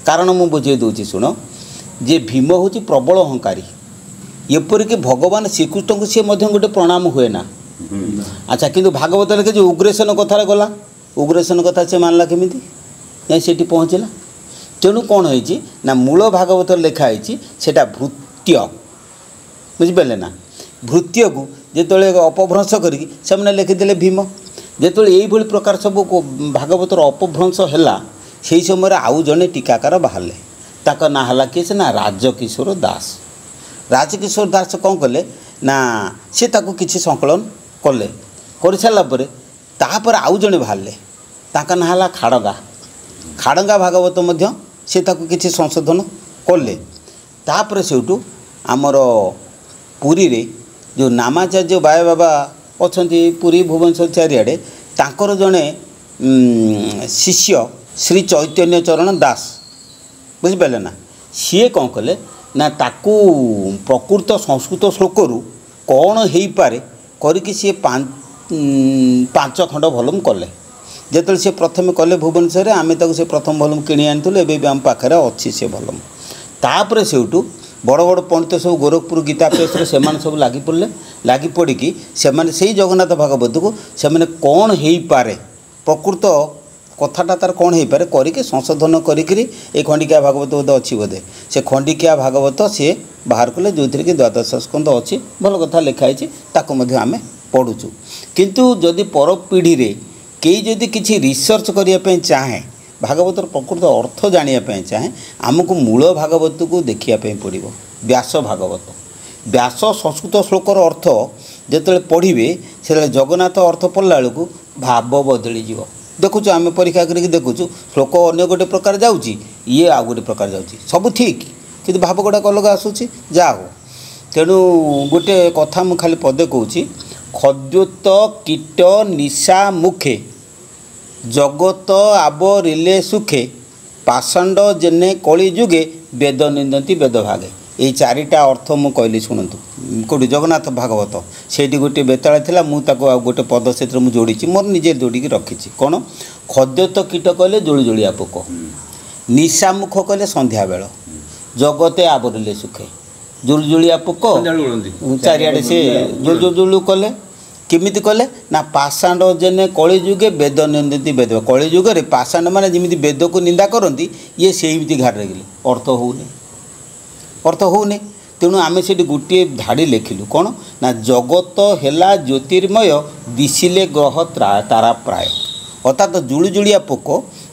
कारण मु बुझे दूची शुण जे भीम हूँ प्रबल अहंकारी एपरिक भगवान श्रीकृष्ण को सी गोटे प्रणाम हुए ना। अच्छा किंतु भागवत लिखे जो उग्रेसन कथार गला उग्रेसन कथा से मानला केमी जाई पहुँचला तेणु कौन होइछि ना मूल भागवत लिखाई सेटा भृत्य बुझिपारे ना भृत्य को जिते अपभ्रंश करके लिखिदे भीम जिते यही प्रकार सब भागवतर अपभ्रंश है से समय आउ जड़े टीकाकार बाहर ताक ना है किए से ना राजकिशोर दास। राजकिशोर दास कौन कले ना सी ताकू किसी संकलन कले कर सारापर तापर आउ जड़े बाहर ताक ना है खाड़गा खाड़गा भागवत मध्य से ताकू किसी संशोधन कले तापर सेठू आमर पुरी रे जो नामाचार्य बाय बाबा अच्छा पुरी भुवनेश्वर चारिआडे तांकर जड़े शिष्य श्री चैतन्य चरण दास बुझिपारे ना सी कौन कले ना ताकू प्रकृत संस्कृत श्लोकरू कौन हो पारे करके सी पांच खंड भल्यूम कले जिते सी प्रथम कले भुवनेश्वर आम से प्रथम भल्यूम किणी आनी एवं आम पाखे अच्छी से भल्यूम तापर सेठू बड़ बड़ पंडित सब गोरखपुर गीता प्रेस से सब लगी पड़ी से जगन्नाथ भागवत को से कौन हो पारे प्रकृत कथाटा तार कौन हो पारे करके संशोधन करी खंडिका भागवत बोधे अच्छी बोधे से खंडिका भागवत सी बाहर कले जो थी कि द्वादश स्कंद अच्छी भल कथा लिखाई आम पढ़ुचु किंतु जदि पर पीढ़ी रे कई जदि किसी रिसर्च करने चाहे भागवतर प्रकृत अर्थ जानापी चाहे आमको मूल भागवत को देखापी पड़ो व्यास भागवत व्यास संस्कृत श्लोकर अर्थ जिते पढ़े से जगन्नाथ अर्थ पढ़ला बेलू भाव बदली जीव देखुच आम परीक्षा करके देखुचु श्लोक अन्य गोटे प्रकार जाऊँगी ये आउ गोटे प्रकार जाऊँगी सब ठीक कि भाव गुड़ाक अलग आसूँ जा हो तेणु गोटे कथा मु खाली पदे कहूँ खद्योत कीट निशा मुखे जगत आवरिले सुखे पाषांड जेने कली जुगे वेद निंदती वेद भागे ये चारिटा अर्थ मु कहली शुणु कौटी जगन्नाथ भागवत से गोटे बेताल था मुझे गोटे पद से जोड़ी मोर निजे जोड़ी रखी कौन खद्योत कीट कहले जोड़ी जोड़िया पोक निशामुख कहले संध्या बेल जगते आवरिले सुखे जुल जुलिया पोक चारिआडे से जुल जुल कले केमिति कले ना पाषांड जेने कली जुगे वेद निंदती वेद कली जुगे पाषांड माने जमी वेद को निंदा करती ये सेमती घाट रखिले अर्थ होने तेणु आम से गोटे धाड़ी लिखिलु कौन ना जगत है ज्योतिर्मय दिशिले ग्रह तारा प्राय अर्थात जुड़ीजुड़िया पोक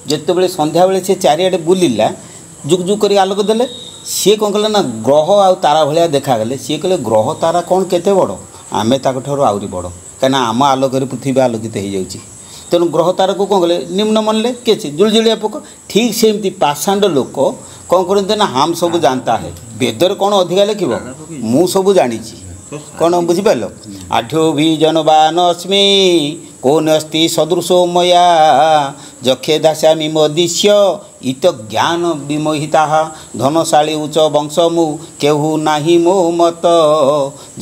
जिते संध्या बेले से चारिआडे बुलिला जुग जुग कर आलोक देले सी कौन कले ना ग्रह आ तारा भाया देखागले सी कहले ग्रह तारा कौन केते बड़ आम ताकू आहरी बड़ कहीं आम आलोक पृथ्वी आलोकित हो जाऊँगी तेणु ग्रह तारा को कौन कले निम्न मनले किए जुड़जुड़िया पोक ठीक सेमती पाषांड लोक कौन करते ना हम सब जानता है वेदर कौन अधिका लिख मु सब जानी कौन बुझिपार आढ़्यो भी जनवान अस्मि कौन अस्ति सदृशो मया जक्षे दास्यामि मोदिश्य इत ज्ञान विमोहिता धनशाली उच्च वंश मु केहू नाही मो मत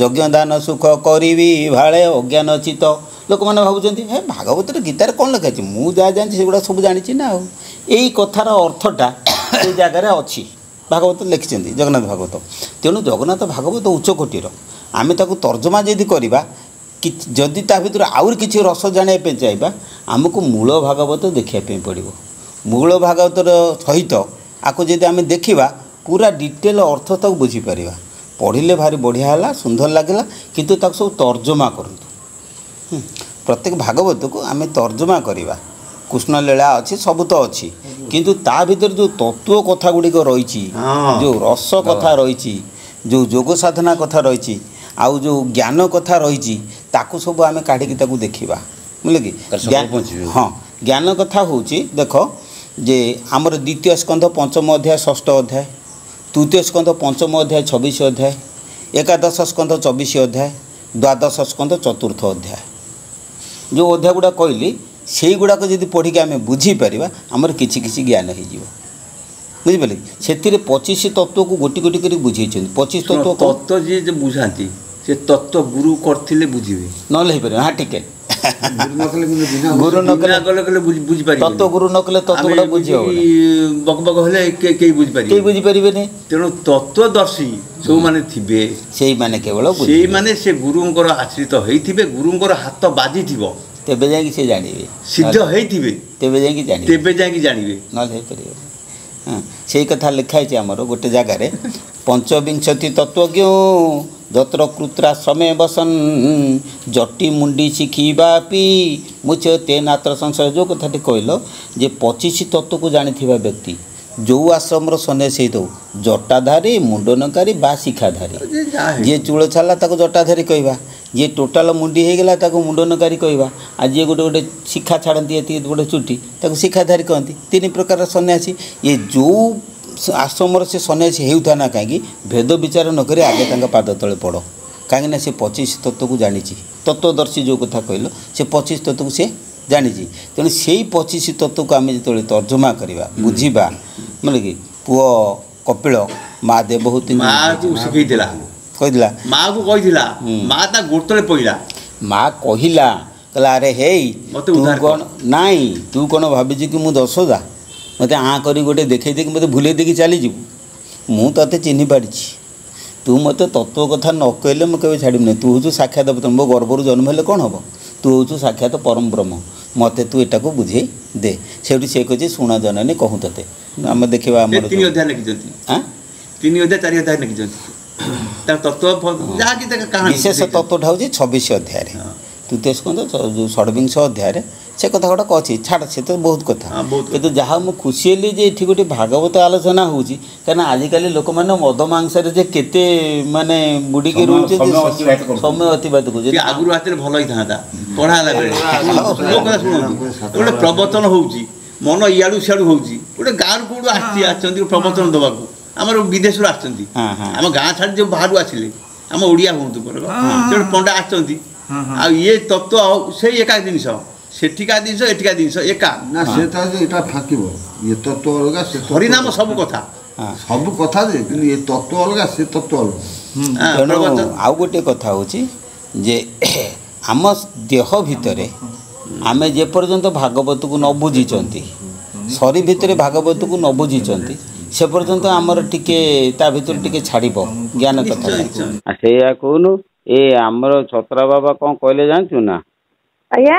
यज्ञदान सुख करी भाड़े अज्ञान चित लोक मैंने भावुं हे भागवत गीतार कौन लिखाई मुझे जहाँ जानी सेगुड़ा सब जानी ना यही कथार अर्थटा से जगार अच्छी भागवत लिखिं जगन्नाथ भागवत तेणु जगन्नाथ भागवत उच्च कोटीर आम ताकू तर्जमा जदि करवा कि जदि ता भर आउर किसी रस जानापी चाहिए आमको मूल भागवत देखापी पड़ो मूल भागवतर सहित आपको जब आम देखा पूरा डिटेल अर्थ तक बुझीपार पढ़ले भारी बढ़िया है सुंदर लगे किंतु ताको सब तर्जमा करूँ प्रत्येक भागवत को आम तर्जमा करवा कृष्ण लीला अच्छी सब तो अच्छी किंतु ता भीतर जो तत्व कथा गुड़िक रही जो रस कथा रही जो जोग साधना कथा रही आउ जो ज्ञान कथा रही ताकू सब आम काढ़ी देखा बुझे कि हाँ ज्ञान कथा हूँ देख जे आमर द्वितीय स्कंध पंचम अध्याय षष्ठ अध्याय तृतीय स्कंध पंचम अध्याय 26 अध्याय एकादश स्कंध 24 अध्याय द्वादश स्कंध चतुर्थ अध्याय जो अध्याय गुड़ा कहली से गुड़ाक जब पढ़ी आम बुझीपर आमर किसी ज्ञान हो बुझिपारे से 25 तत्व को गोटी गोटी कर बुझे 25 तत्व तत्व जी बुझाती से तत्व गुरु करथिले बुझिबे न ले पारे हाँ ठीक है गुरु न कले बुझी पारि तत्व गुरु न कले तत्व गुडा बुझी हो बक बक हेले के बुझी पारि के बुझी परिबे ने तेणु तत्वदर्शी जो माने थिबे सेई माने केवल सेई माने से गुरुंकर आश्रित होइथिबे गुरुंकर हाथ बाजी थिबो तेबे जाई से जानिबे सिद्ध होइथिबे तेबे जाई जानिबे न हे परिबे हां सेई कथा लिखाइ छै हमरो गोटे जगह रे पंचविंशति तत्वज्ञ जत्र कृत्रा समय बसन जटी मुंडी शिखिबापी मुचते नात्र संशय जो कथाटी कहल जे 25 तत्व को जानी व्यक्ति जो आश्रम सन्यासी हो जटाधारी मुंडनकारी बा शिखाधारी जी चूल छाला ताको जटाधारी कहवा जी टोटाल मुंडी हो गला ताको मुंडनकारी कहवा आ जी गोटे गोटे शिखा छाड़ती ये गोटे चुटी ताको शिखाधारी कहती तीन प्रकार सन्यासी ये जो आश्रम से सन्यासी होता ना कहीं भेद विचार नक आगे पाद तले पड़ कहीं से 25 तत्व को जानी तत्वदर्शी जो कथा कहल से 25 तत्व को सी जानी तेणु से 25 तत्व को आम जो तर्जमा करवा बुझा मतलब कि पुओ कपिल माँ देवहूति कहला माँ को माँ गोड़ पड़ा माँ कहला कहला अरे हे तू कौन नाई तू कौन भाभी कि मुझ दशदा मत हाँ कर गोटे देखे देखी मत भूल देखी चली जीवु मु ते चिन्ह पाड़ी तू मत तत्व कथा न कहले मुझे छाड़बी तू हूँ साक्षात मो गर्भर जन्म हेले कौन हम तू हूँ साक्षात परम ब्रह्म मत तू एटा को बुझे दे से कहे शुण जननी कहूँ ते आम देखा विशेष तत्वटा हूँ 26 अध्याय तृतीय स्कंद जो 26 अध्याय से कथा गुड़ाक अच्छी छाड़ से तो बहुत कथा कि जहाँ मुझे खुशी हेली जे ये गोटे भागवत आलोचना होची कहीं आजिकल लोक मैंने मद मांसारे जे केते माने बुड़ी के रोचे समय अतिबात को आगुरी हाथ में भल होता पढ़ा गोटे प्रवचन होची मन इाड़ू सियाड़ू होची गोटे गाँव कौट आसती प्रवचन दवा आम विदेश आम गाँ छाड़ जो बाहर आसिले आम ओडिया हूँ जो पंडा आ ये तत्व से एका जिनस सेठिका जिनस एठिका जिनस एका ना सेटा जे एटा फाकिबो ये तत्व अलगा से हरिनाम सब कथा जे कि ये तत्व अलगा से तत्व अलगा आ गोटे कथा होची जे आम देह भितरे आमे जे पर्यंत भागवत को न बुझीचंती शरीर भितरे भागवत को न बुझीचंती से पर्यंत आमर टिके ता भितर टिके छाड़िबो ज्ञान कथा सेया कहनु ए आमर छत्रा बाबा कौन कहले जानचु ना आया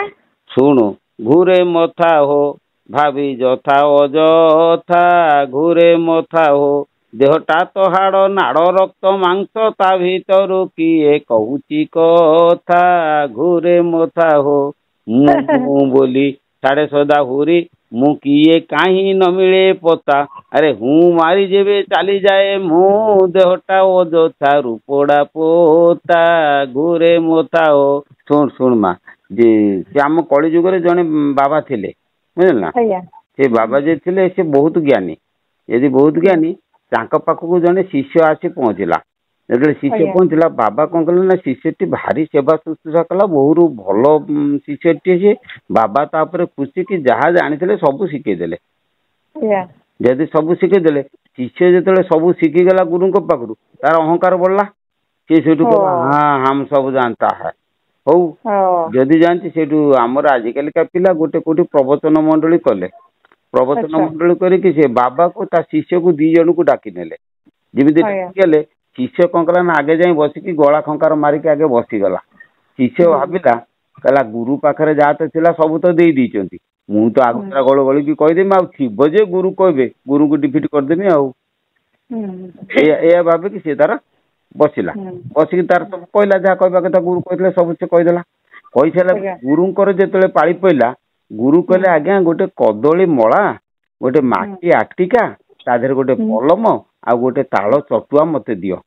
शुणु घूरे मथा हो भाभी जथा अजथा घूरे मथा हो देहटा तो हाड़ नाड़ रक्त मांस ता भीतर किए कहूची कथा घूरे मथा हो मु बोली साढ़े सदा हुरी मु किए कहीं न मिले पता अरे हूँ मारी जेबे चली जाए मु देहटा अजथा रूपड़ा पोता घूरे मथा हो शुण शुण माँ जे से आम कली जुगे जड़े बाबा थिले बुझल ना से बाबा जे थिले से बहुत ज्ञानी यदि बहुत ज्ञानी तांका पाखक जड़े शिष्य आसी पहुँचला जो शिष्य पहुँचला बाबा कौन कले ना शिष्यटी भारी सेवा शुश्रूषा कला बहुत भल शिष्यटी सी बाबा तापर खुशी कि जहाँ जानी सब शिखेदेले जदि सब शिखेदेले शिष्य जो सब शिखीगला गुरु पाखु तार अहंकार बढ़ला सी हाँ हम सब जानता है हौ जदि जानती से आमर आजिकल का पिला गोटे कोटी प्रवचन मंडली कले प्रवचन मंडली करके से बाबा को ता शिष्य को 2 जन को डाकी नेले जमी डाकिले शिष्य कौन कला ना आगे जाए बसिकी गला खंकार मारिक आगे बसीगला शिष्य भाविला कहला गुरु पाखे जहाँ तो थिला सब तो दे दीचंती मु तो आगुरा गल गलिकी कहीदेमी आ थीब जे गुरु कहे गुरु को डिफिट करदेमी आ भावे कि सी तार बसला बसिक तार सब कहला जहाँ कहवा कथा गुरु कहते सब से कहीदेला कही सारा गुरुंर जो पाली पड़ा गुरु कहले आज्ञा गोटे कदली मला गोटे माटी आटिका ताधर गोटे पलम आ गोटे ताल चटुआ मत दियो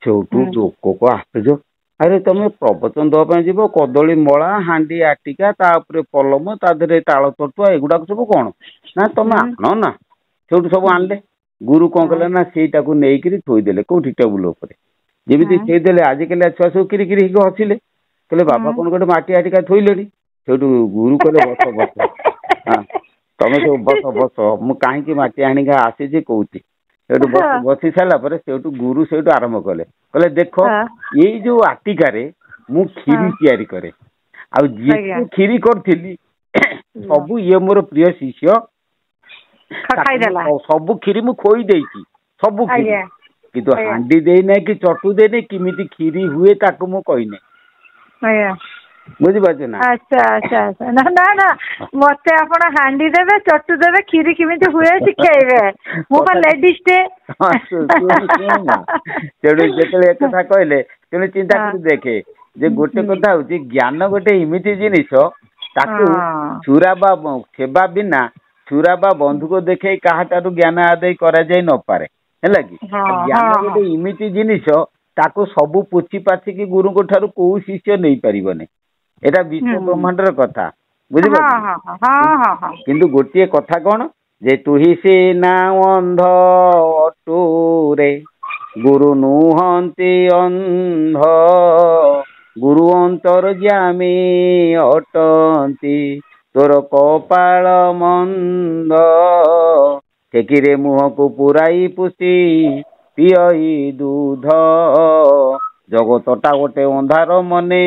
से लोक को आश्चर्य अरे तुम प्रवचन दवाई जीव कदली मला हांडी आटिका तापर पलम ताधर ताल चटुआ एगुड़ाक सब कौन ना तुम आन ना से सब आनले गुरु कौन कले ना सेटा को लेकिन थोईदे कौटी टेबुल जमी थोईदे आजिकल छुआ सब किरी हसिले कहले बाबा कौन गोटे माटी आटिका थोईले से गुरु कहले बस बस हाँ तुम सब बस बस मु कहीं माटी आणिका आसी कौची से बसी सारापर से गुरु से आरंभ कले कहले देख ये जो आटिकार मु खीरी तैयारी करे ଆଉ ଯିଏ କ୍ଷୀରି କରିଥିଲି ସବୁ ଇଏ ମୋର ପ୍ରିୟ ଶିଷ୍ୟ ସବୁ କ୍ଷୀରି ମୁଁ ଖୋଇ ଦେଇଛି ସବୁ କ୍ଷୀରି କିନ୍ତୁ ହାଣ୍ଡି ଦେଇନାହିଁ କି ଚଟୁ ଦେଇନାହିଁ କେମିତି କ୍ଷୀରି ହୁଏ ତାକୁ ମୁଁ କହିନାହିଁ ବୁଝିପାରୁଛୁ ନା। ଆଚ୍ଛା ଆଚ୍ଛା ଆଚ୍ଛା ନା ନା ନା ମତେ ଆପଣ ହାଣ୍ଡି ଦେବେ ଚଟୁ ଦେବେ କ୍ଷୀରି କେମିତି ହୁଏ ଶିଖେଇବେ ମୁଁ ପା ଲେଡିସ୍ ଟେ। ତେଣୁ ଯେତେବେଳେ ଏକଥା କହିଲେ ତେଣୁ ଚିନ୍ତା କରି ଦେଖେ ଯେ ଗୋଟେ କଥା ହଉଛି ଜ୍ଞାନ ଗୋଟେ ଏମିତି ଜିନିଷ ତାକୁ ଛୁରା ବା ସେବା ବିନା ଛୁରା ବା ବନ୍ଧୁକ ଦେଖେଇ କାହାଠାରୁ ଜ୍ଞାନ ଆଦାୟ କରାଯାଇ ନପାରେ ହେଲା କି। ଜ୍ଞାନ ଗୋଟେ ଏମିତି ଜିନିଷ ତାକୁ ସବୁ ପୋଛି ପାଛିକି ଗୁରୁଙ୍କ ଠାରୁ କୋଉ ଶିଷ୍ୟ ନେଇପାରିବନି। ଏଟା ବିଶ୍ୱ ବ୍ରହ୍ମାଣ୍ଡର କଥା ବୁଝିପାରୁଛ। କିନ୍ତୁ ଗୋଟିଏ କଥା କଣ ଯେ ତୁହି ସିନା ଅନ୍ଧ ଅଟୁରେ ଗୁରୁ ନୁହନ୍ତି ଅନ୍ଧ ଗୁରୁ ଅନ୍ତର୍ଯ୍ୟାମୀ ଅଟନ୍ତି ତୋର କପାଳ ମନ୍ଦ ଟେକିରେ ମୁହଁକୁ ପୁରାଇ ପୁଷି ପିଅଇ ଦୁଧ ଜଗତଟା ଗୋଟେ ଅନ୍ଧାର ମନେ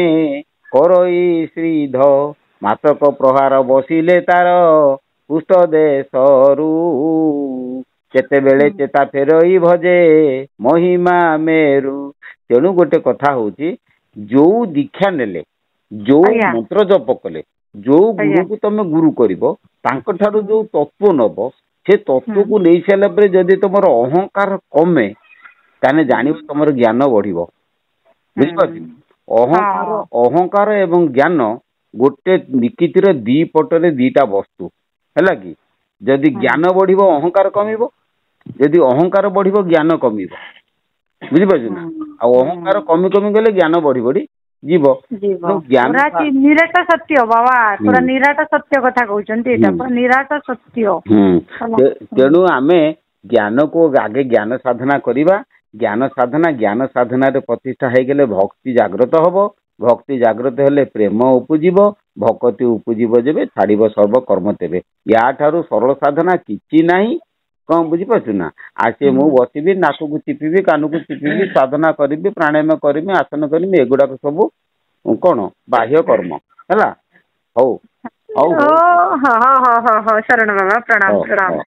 କରଇ ଶ୍ରୀଧ ମାତକ ପ୍ରହାର ବସିଲେ ତାର ପୁଷ୍ଟ ଦେଶରୁ କେତେବେଳେ ଚେତା ଫେରଇ ଭଜେ ମହିମା ମେରୁ। ତେଣୁ ଗୋଟେ କଥା ହଉଛି ଯୋଉ ଦୀକ୍ଷା ନେଲେ ଯୋଉ ମନ୍ତ୍ର ଜପ କଲେ ଯୋଉ ଗୁରୁକୁ ତମେ ଗୁରୁ କରିବ ତାଙ୍କ ଠାରୁ ଯୋଉ ତତ୍ଵ ନବ ସେ ତତ୍ଵକୁ ନେଇ ସାରିଲା ପରେ ଯଦି ତମର ଅହଙ୍କାର କମେ ତାହେଲେ ଜାଣିବ ତମର ଜ୍ଞାନ ବଢିବ ବୁଝିପାରୁଛ। ଅହଙ୍କାର ଏବଂ ଜ୍ଞାନ ଗୋଟେ ନିକିତିର ଦି ପଟରେ ଦିଟା ବସ୍ତୁ ହେଲା କି। ଯଦି ଜ୍ଞାନ ବଢିବ ଅହଙ୍କାର କମିବ ଯଦି ଅହଙ୍କାର ବଢିବ ଜ୍ଞାନ କମିବ ବୁଝିପାରୁଛ ନା। ଆଉ ଅହଙ୍କାର କମି କମି ଗଲେ ଜ୍ଞାନ ବଢି ବଢି ଯିବ। ନିରାଟ ସତ୍ୟ ବାବା ପୁରା ନିରାଟ ସତ୍ୟ କଥା କହୁଛନ୍ତି ଏଇଟା ପୁରା ନିରାଟ ସତ୍ୟ। ତେଣୁ ଆମେ ଜ୍ଞାନକୁ ଆଗେ ଜ୍ଞାନ ସାଧନା କରିବା ଜ୍ଞାନ ସାଧନାରେ ପ୍ରତିଷ୍ଠା ହେଇଗଲେ ଭକ୍ତି ଜାଗ୍ରତ ହବ ଭକ୍ତି ଜାଗ୍ରତ ହେଲେ ପ୍ରେମ ଉପୁଜିବ ଭକତି ଉପୁଜିବ ଯେବେ ଛାଡ଼ିବ ସର୍ବ କର୍ମ ତେବେ। ୟା ଠାରୁ ସରଳ ସାଧନା କିଛି ନାହିଁ କଣ ବୁଝିପାରୁଛୁ ନା। ଆସି ମୁଁ ବସିବି ନାକକୁ ଚିପିବି କାନକୁ ଚିପିବି ସାଧନା କରିବି ପ୍ରାଣାୟାମ କରିବି ଆସନ କରିବି ଏଗୁଡାକ ସବୁ କଣ ବାହ୍ୟ କର୍ମ ହେଲା। ହଉ ହଉ ଶରଣ ବାବା ପ୍ରଣାମ ପ୍ରଣାମ।